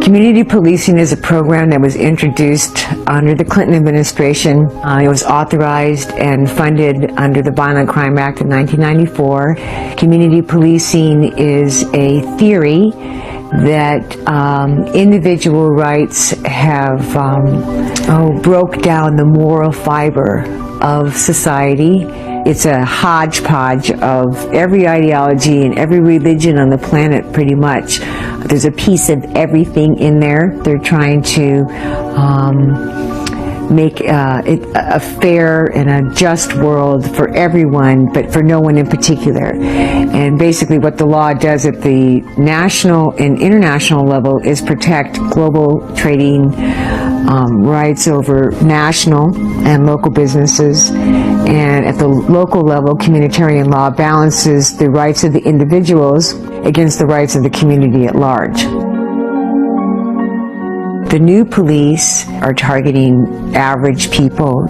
Community policing is a program that was introduced under the Clinton administration. It was authorized and funded under the Violent Crime Act of 1994. Community policing is a theory that individual rights have broke down the moral fiber of society. It's a hodgepodge of every ideology and every religion on the planet, pretty much. There's a piece of everything in there. They're trying to make it a fair and a just world for everyone, but for no one in particular. And basically what the law does at the national and international level is protect global trading rights over national and local businesses. And at the local level, communitarian law balances the rights of the individuals against the rights of the community at large. The new police are targeting average people.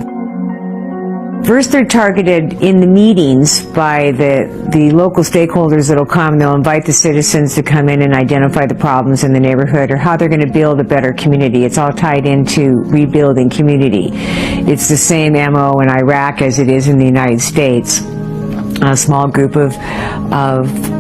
First, they're targeted in the meetings by the local stakeholders that'll come. They'll invite the citizens to come in and identify the problems in the neighborhood or how they're going to build a better community. It's all tied into rebuilding community. It's the same MO in Iraq as it is in the United States. A small group of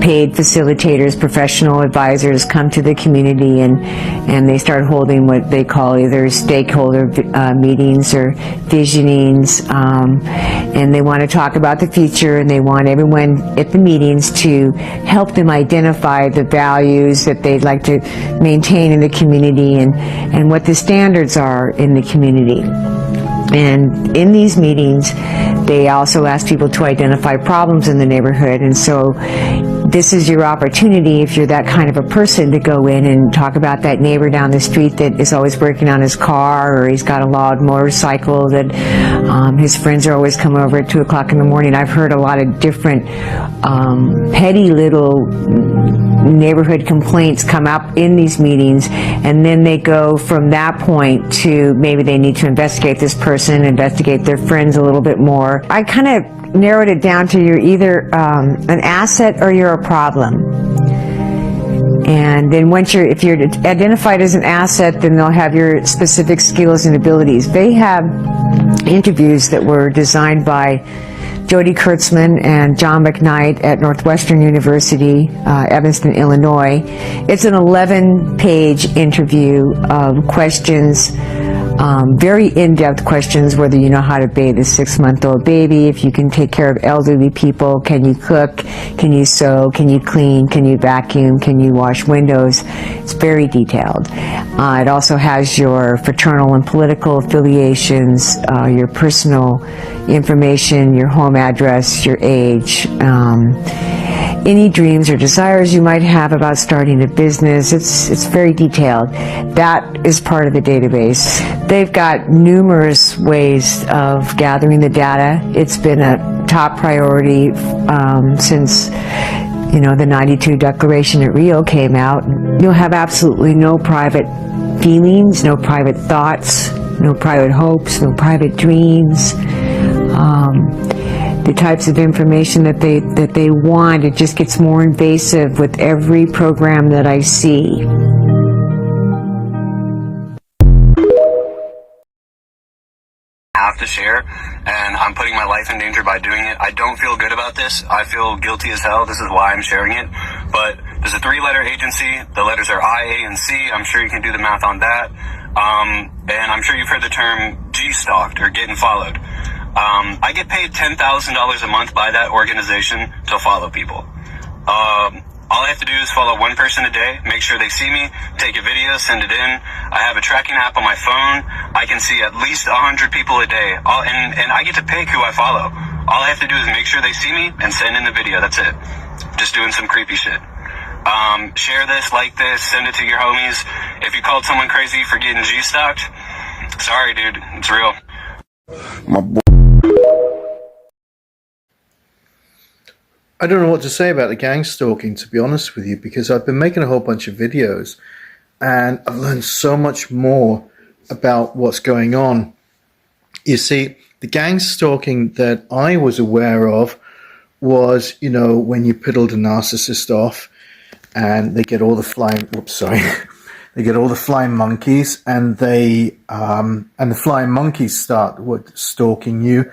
paid facilitators, professional advisors come to the community and they start holding what they call either stakeholder meetings or visionings, and they want to talk about the future, and they want everyone at the meetings to help them identify the values that they'd like to maintain in the community and what the standards are in the community. And in these meetings, they also ask people to identify problems in the neighborhood. And so this is your opportunity, if you're that kind of a person, to go in and talk about that neighbor down the street that is always working on his car, or he's got a loud motorcycle that his friends are always coming over at 2 o'clock in the morning. I've heard a lot of different petty little neighborhood complaints come up in these meetings, and then they go from that point to maybe they need to investigate this person, investigate their friends a little bit more. I kind of narrowed it down to you're either an asset or you're a problem. And then if you're identified as an asset, then they'll have your specific skills and abilities. They have interviews that were designed by Jody Kurtzman and John McKnight at Northwestern University, Evanston, Illinois. It's an 11-page interview of questions, very in-depth questions, whether you know how to bathe a 6-month-old baby, if you can take care of elderly people, can you cook, can you sew, can you clean, can you vacuum, can you wash windows. It's very detailed. It also has your fraternal and political affiliations, your personal information, your home address, your age, any dreams or desires you might have about starting a business. It's very detailed. That is part of the database. They've got numerous ways of gathering the data. It's been a top priority since the 92 Declaration at Rio came out. You'll have absolutely no private feelings, no private thoughts, no private hopes, no private dreams. The types of information that they want, it just gets more invasive with every program that I see. Have to share, and I'm putting my life in danger by doing it. I don't feel good about this. I feel guilty as hell. This is why I'm sharing it. But there's a 3-letter agency. The letters are I, A, and C. I'm sure you can do the math on that. And I'm sure you've heard the term G-stalked or getting followed. I get paid $10,000 a month by that organization to follow people. All I have to do is follow one person a day, make sure they see me, take a video, send it in. I have a tracking app on my phone. I can see at least 100 people a day, and I get to pick who I follow. All I have to do is make sure they see me and send in the video. That's it. Just doing some creepy shit. Share this, like this, send it to your homies. If you called someone crazy for getting G-stalked, sorry, dude, it's real. My boy. I don't know what to say about the gang stalking, to be honest with you, because I've been making a whole bunch of videos and I've learned so much more about what's going on. You see, the gang stalking that I was aware of was, when you piddled a narcissist off and they get all the flying, They get all the flying monkeys, and the flying monkeys start stalking you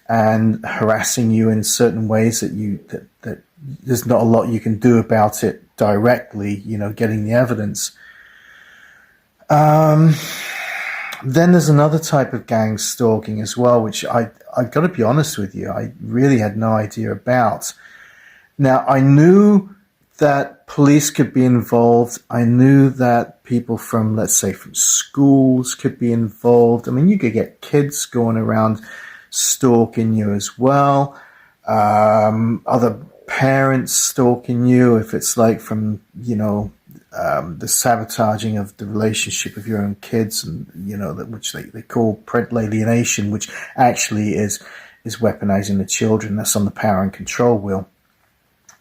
and harassing you in certain ways that there's not a lot you can do about it directly, getting the evidence. Then there's another type of gang stalking as well, which I've got to be honest with you, I really had no idea about. Now, I knew that police could be involved. I knew that people from, let's say, from schools could be involved. I mean, you could get kids going around stalking you as well. Other parents stalking you, if it's like from, the sabotaging of the relationship of your own kids, and which they call parental alienation, which actually is weaponizing the children. That's on the Power and Control wheel,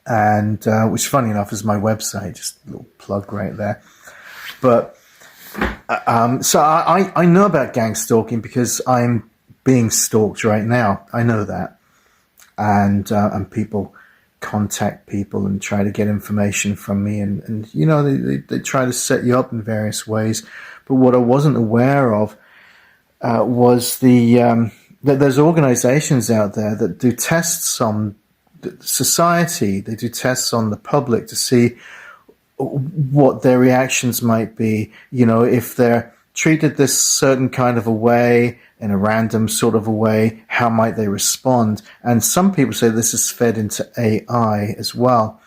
and which, funny enough, is my website. Just a little plug right there. But so I know about gang stalking because I'm being stalked right now. I know that, and people contact people and try to get information from me, and they try to set you up in various ways. But what I wasn't aware of was that there's organizations out there that do tests on society. They do tests on the public to see what their reactions might be, if they're treated this certain kind of a way, in a random sort of a way, how might they respond? And some people say this is fed into AI as well.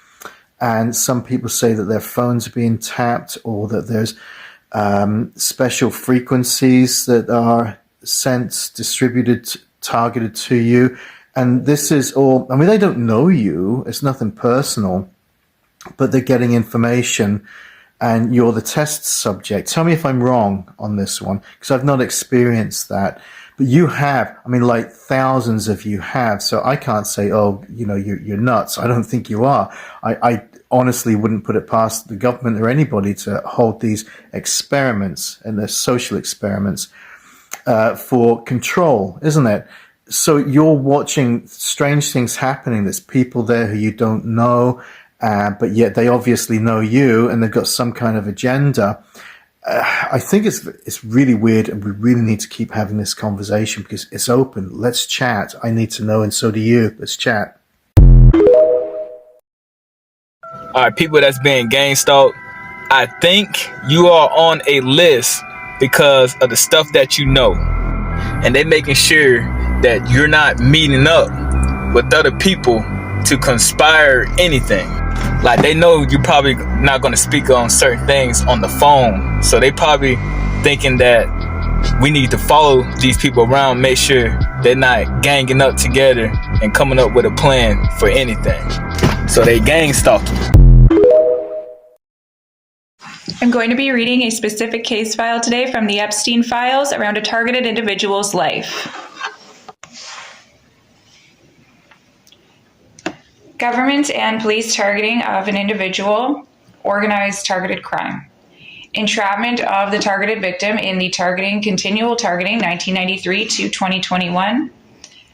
And some people say that their phones are being tapped, or that there's special frequencies that are sent, distributed, targeted to you. And this is all, I mean, they don't know you. It's nothing personal, but they're getting information, and you're the test subject. Tell me if I'm wrong on this one, because I've not experienced that. But you have. I mean, like thousands of you have. So I can't say, oh, you're nuts. I don't think you are. I honestly wouldn't put it past the government or anybody to hold these experiments, and they're social experiments, for control, isn't it? So you're watching strange things happening. There's people there who you don't know, but yet they obviously know you, and they've got some kind of agenda. I think it's really weird, and we really need to keep having this conversation because it's open. Let's chat. I need to know, and so do you. Let's chat. All right, people that's being gang stalked, I think you are on a list because of the stuff that you know, and they're making sure that you're not meeting up with other people to conspire anything. Like, they know you're probably not going to speak on certain things on the phone, so they probably thinking that we need to follow these people around, make sure they're not ganging up together and coming up with a plan for anything. So they gang stalking. I'm going to be reading a specific case file today from the Epstein files around a targeted individual's life. Government and police targeting of an individual, organized targeted crime. Entrapment of the targeted victim in the continual targeting 1993 to 2021.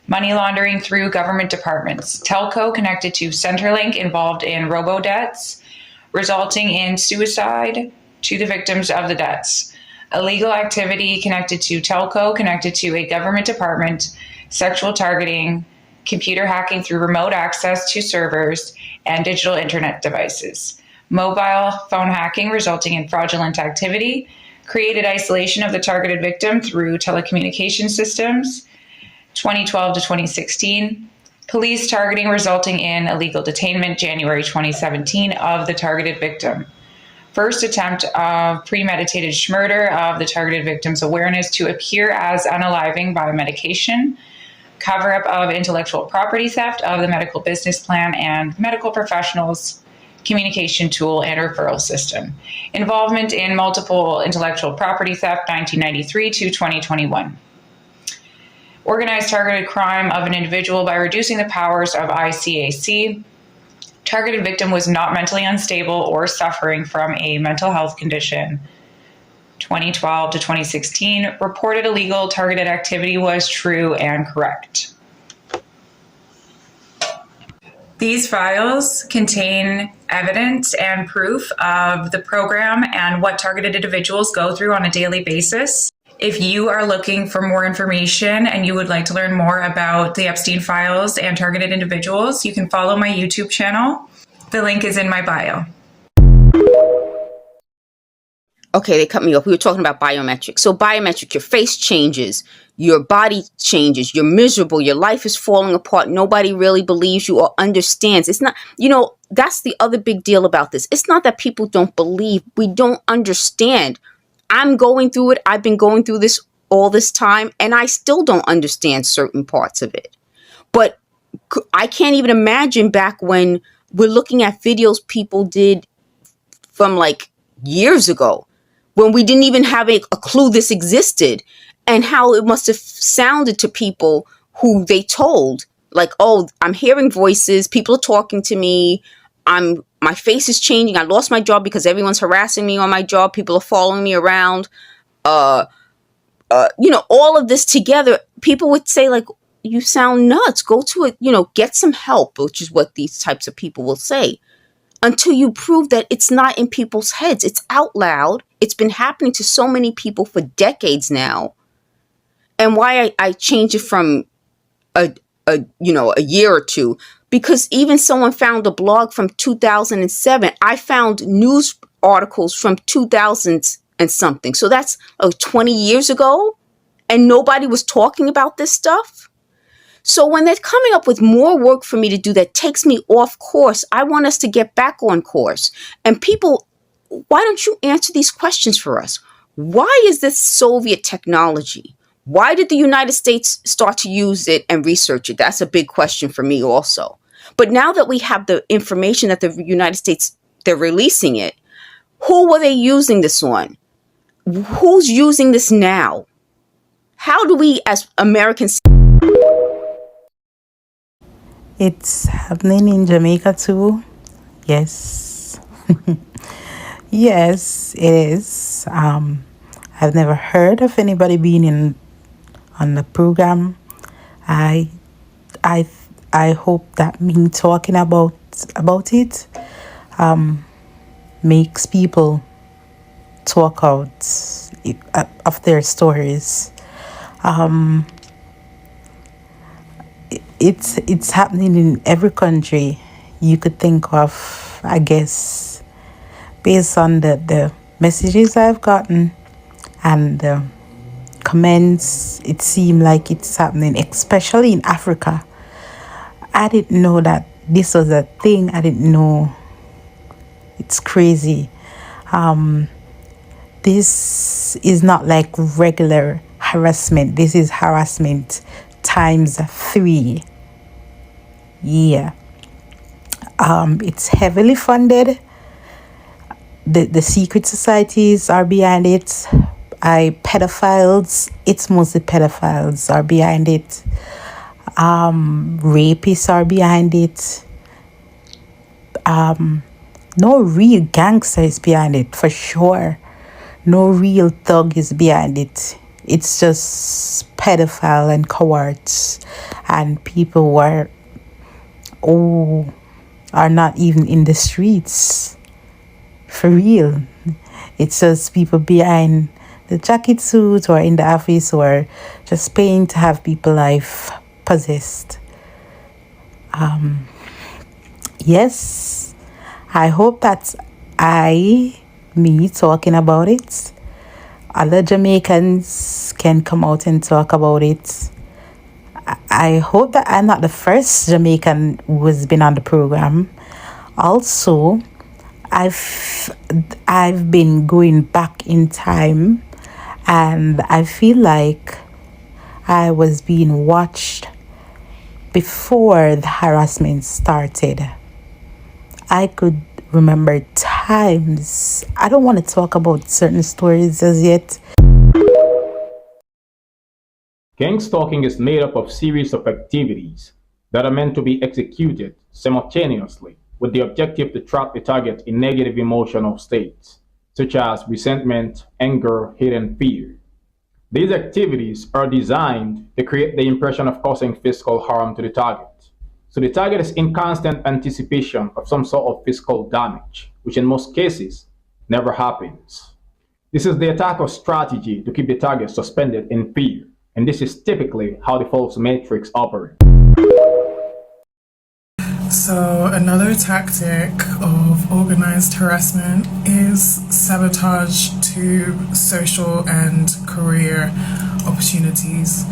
Money laundering through government departments. Telco connected to Centrelink involved in robo-debts, resulting in suicide to the victims of the debts. Illegal activity connected to telco, connected to a government department, sexual targeting, computer hacking through remote access to servers and digital internet devices. Mobile phone hacking resulting in fraudulent activity, created isolation of the targeted victim through telecommunication systems, 2012 to 2016. Police targeting resulting in illegal detainment, January 2017, of the targeted victim. First attempt of premeditated murder of the targeted victim's awareness to appear as unaliving by medication. Cover-up of intellectual property theft of the medical business plan and medical professionals' communication tool and referral system. Involvement in multiple intellectual property theft, 1993 to 2021. Organized targeted crime of an individual by reducing the powers of ICAC. Targeted victim was not mentally unstable or suffering from a mental health condition. 2012 to 2016, reported illegal targeted activity was true and correct. These files contain evidence and proof of the program and what targeted individuals go through on a daily basis. If you are looking for more information and you would like to learn more about the Epstein files and targeted individuals, you can follow my YouTube channel. The link is in my bio. Okay, they cut me off. We were talking about biometrics. So biometric, your face changes, your body changes, you're miserable, your life is falling apart. Nobody really believes you or understands. It's not, that's the other big deal about this. It's not that people don't believe. We don't understand. I'm going through it. I've been going through this all this time, and I still don't understand certain parts of it. But I can't even imagine back when we're looking at videos people did from like years ago, when we didn't even have a clue this existed, and how it must have sounded to people who they told, like, oh, I'm hearing voices, people are talking to me, my face is changing, I lost my job because everyone's harassing me on my job, people are following me around, all of this together. People would say, like, you sound nuts, go to it, get some help, which is what these types of people will say. Until you prove that it's not in people's heads. It's out loud. It's been happening to so many people for decades now. And why I changed it from a year or two, because even someone found a blog from 2007. I found news articles from 2000 and something. So that's 20 years ago, and nobody was talking about this stuff. So when they're coming up with more work for me to do that takes me off course, I want us to get back on course. And people, why don't you answer these questions for us? Why is this Soviet technology? Why did the United States start to use it and research it? That's a big question for me also. But now that we have the information that the United States, they're releasing it, who were they using this on? Who's using this now? How do we as Americans... It's happening in Jamaica too. Yes. Yes, it is. I've never heard of anybody being on the program. I hope that me talking about it makes people talk out of their stories. It's happening in every country you could think of, I guess, based on the messages I've gotten and the comments. It seemed like it's happening, especially in Africa. I didn't know that this was a thing. I didn't know. It's crazy. This is not like regular harassment. This is harassment times 3. Yeah. It's heavily funded. The secret societies are behind it. Pedophiles, it's mostly pedophiles are behind it. Rapists are behind it. No real gangster is behind it, for sure. No real thug is behind it. It's just pedophile and cowards and people who are not even in the streets. For real. It's just people behind the jacket suit or in the office or just paying to have people life possessed. Yes, I hope that me talking about it, other Jamaicans can come out and talk about it. I hope that I'm not the first Jamaican who has been on the program. Also, I've been going back in time, and I feel like I was being watched before the harassment started. I could remember times. I don't want to talk about certain stories as yet. GangStalking is made up of series of activities that are meant to be executed simultaneously with the objective to trap the target in negative emotional states, such as resentment, anger, hate, and fear. These activities are designed to create the impression of causing physical harm to the target. So the target is in constant anticipation of some sort of physical damage, which in most cases never happens. This is the attacker's strategy to keep the target suspended in fear, and this is typically how the false matrix operates. So another tactic of organized harassment is sabotage to social and career opportunities.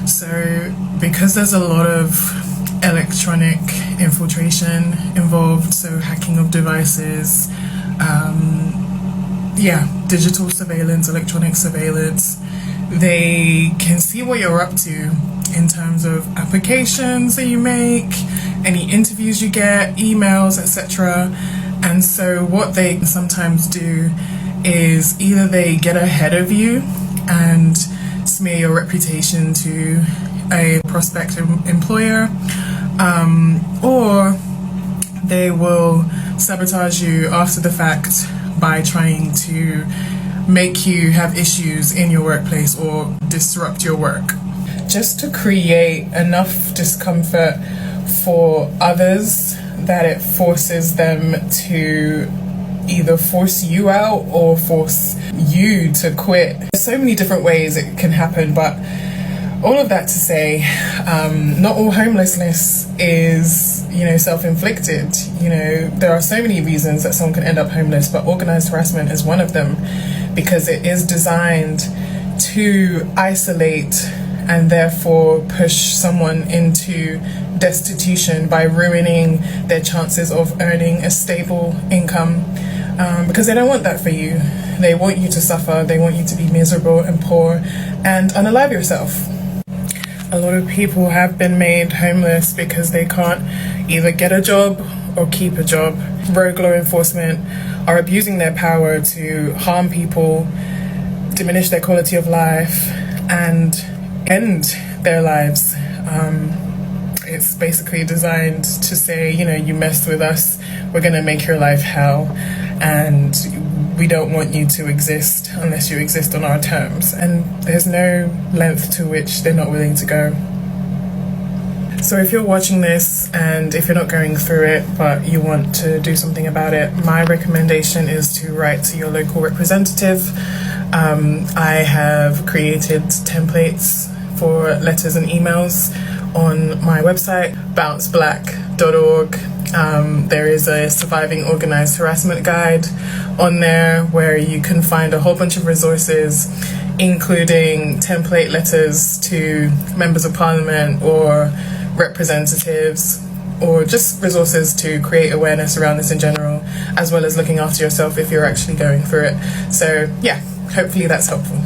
So because there's a lot of electronic infiltration involved, so hacking of devices, digital surveillance, electronic surveillance, they can see what you're up to in terms of applications that you make, any interviews you get, emails, etc. And so what they sometimes do is either they get ahead of you and smear your reputation to a prospective employer, or they will sabotage you after the fact by trying to make you have issues in your workplace or disrupt your work, just to create enough discomfort for others that it forces them to either force you out or force you to quit. There's so many different ways it can happen, but all of that to say, not all homelessness is, self-inflicted. There are so many reasons that someone can end up homeless, but organized harassment is one of them, because it is designed to isolate and therefore push someone into destitution by ruining their chances of earning a stable income, because they don't want that for you. They want you to suffer, they want you to be miserable and poor and unalive yourself. A lot of people have been made homeless because they can't either get a job or keep a job. Rogue law enforcement are abusing their power to harm people, diminish their quality of life, and end their lives. It's basically designed to say, you messed with us, we're going to make your life hell, and we don't want you to exist unless you exist on our terms. And there's no length to which they're not willing to go. So if you're watching this and if you're not going through it but you want to do something about it, my recommendation is to write to your local representative. I have created templates for letters and emails on my website, bounceblack.org. There is a surviving organized harassment guide on there where you can find a whole bunch of resources, including template letters to members of parliament or representatives, or just resources to create awareness around this in general, as well as looking after yourself if you're actually going through it. So yeah, hopefully that's helpful.